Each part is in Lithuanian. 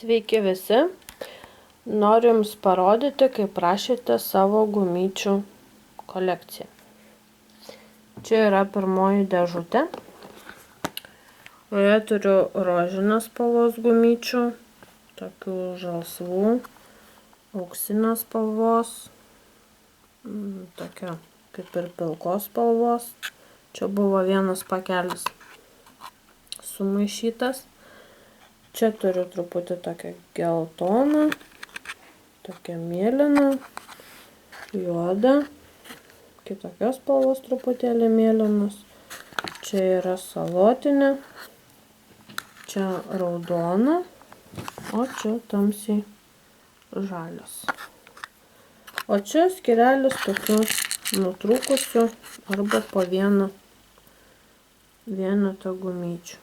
Sveiki visi. Noriu Jums parodyti, kaip rašėte savo gumyčių kolekciją. Čia yra pirmoji dėžutė. Joje turiu rožinės spalvos gumyčių, tokių žalsvų, auksinės spalvos, tokia kaip ir pilkos spalvos. Čia buvo vienas pakelis sumaišytas. Čia turiu truputį tokią geltoną, tokią mėlyną, juodą, kitokios spalvos truputėlį mėlynos. Čia yra salotinė, čia raudona, o čia tamsiai žalias. O čia skyrelis tokių nutrūkusių arba po vienetą gumyčių.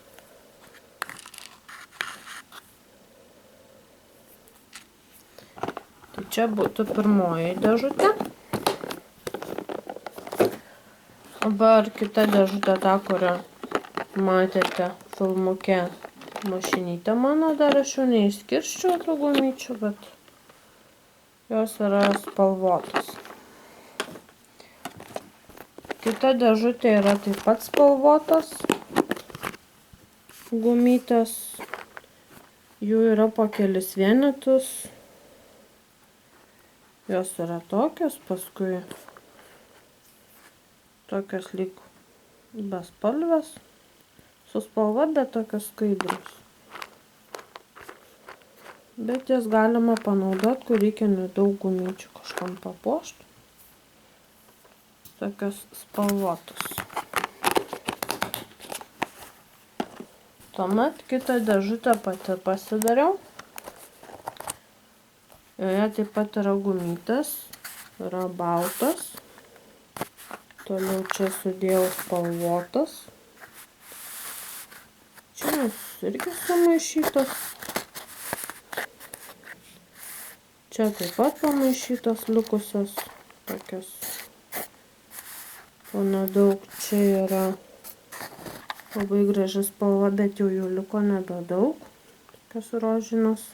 Tai čia būtų pirmoji dėžutė. Dabar kita dėžutė, ta, kurią matėte filmuke, mašinytė mano, dar aš jau neišskirsčiau tų gumyčių, bet jos yra spalvotos. Kita dėžutė yra taip pat spalvotos gumytės. Jų yra po kelis vienetus. Jos yra tokios, paskui tokios lyg bespalvės, su spalva, bet tokios skaidrios. Bet jas galima panaudoti, kur reikia nedaug gumyčių kažkam papuošti. Tokios spalvotos. Tuomet kitą dėžutę pati pasidariau. Joje taip pat yra gumytės, yra baltos. Toliau čia sudėjau spalvotas. Čia irgi sumaišytos. Čia taip pat pamaišytos likusios tokios. O nedaug čia yra labai graži spalva, bet jau jų liko nebedaug. Tokios rožinos.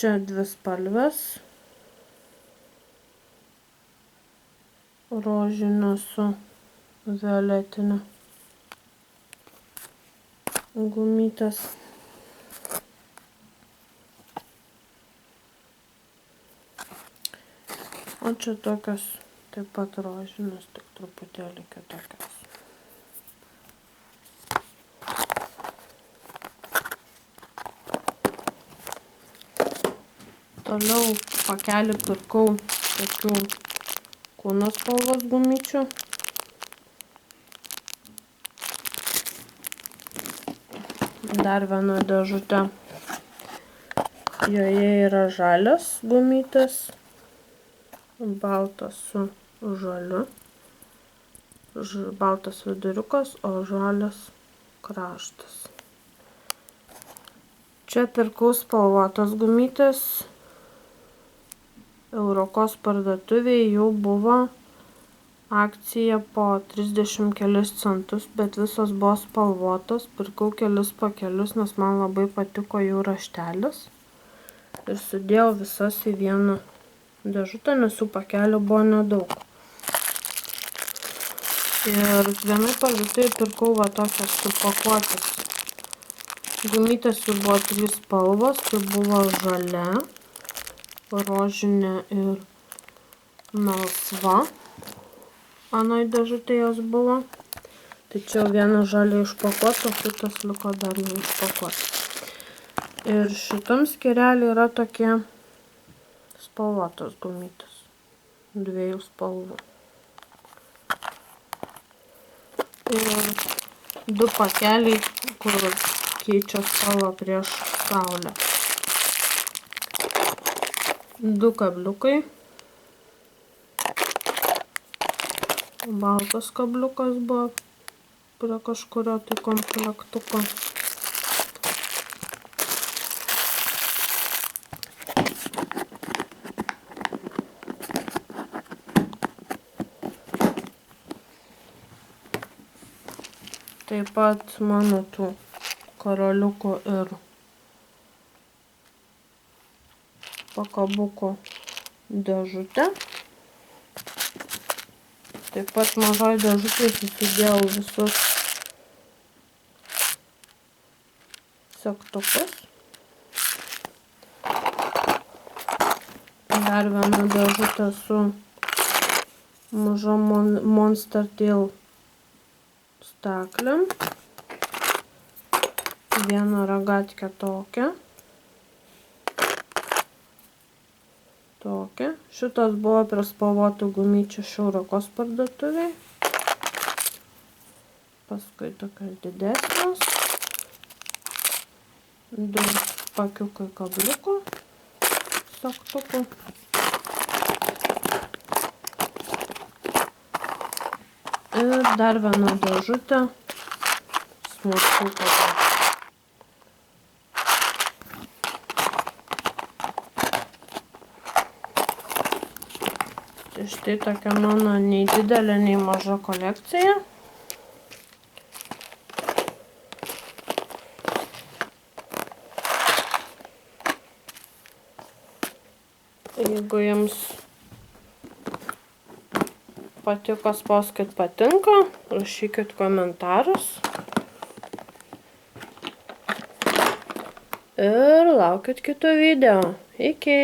Čia dvi spalvės. Rožinio su violetinė gumytės. O čia tokios taip pat rožinės, tik truputėlį kitokios. Toliau pakelį pirkau tokių kūno spalvos gumyčių. Dar viena dėžutė. Joje yra žalias gumytės, baltas su žaliu, baltas viduriukas, o žalias kraštas. Čia pirkau spalvotas gumytės. Eurokos parduotuvėje jau buvo akcija po 30 kelis centus, bet visos buvo spalvotos. Pirkau kelis pakelius, nes man labai patiko jų raštelis. Ir sudėjau visas į vieną dėžutę, nes jų pakelių buvo nedaug. Ir vienai parduotuvėje pirkau va tokias supakuotas. Gumytės jų buvo 3 spalvos, tai buvo žalia, rožinė ir melsva. Anoj dėžutė jos buvo. Tai čia viena žalia išpakuota, kitas liko dar neišpakuota. Ir šitam skyrelį yra tokie spalvotos gumytės. 2 spalvų. Ir 2 pakeliai, kur keičia spalvą prieš saulę. 2 kabliukai. Baltas kabliukas buvo prie kažkurio tai komplektuko. Taip pat mano tų karoliukų ir pakabuko dėžutę. Taip pat mažoj dėžutėj susidėjau visus segtukus. Dar viena dėžutė su mažom Monster Tail staklėm. Vieną ragatkę tokią. Tokia. Šitos buvo prie spalvotų gumyčių Šiaurokos parduotuvėj. Paskui tokios didesnės. 2 pakiukai kabliukų segtukų. Ir dar viena dėžutė smulkių kabliukų. Štai tokia mano nei didelė, nei maža kolekcija. Jeigu jums patiko, spauskit patinka, rašykit komentarus. Ir laukit kitų video. Iki!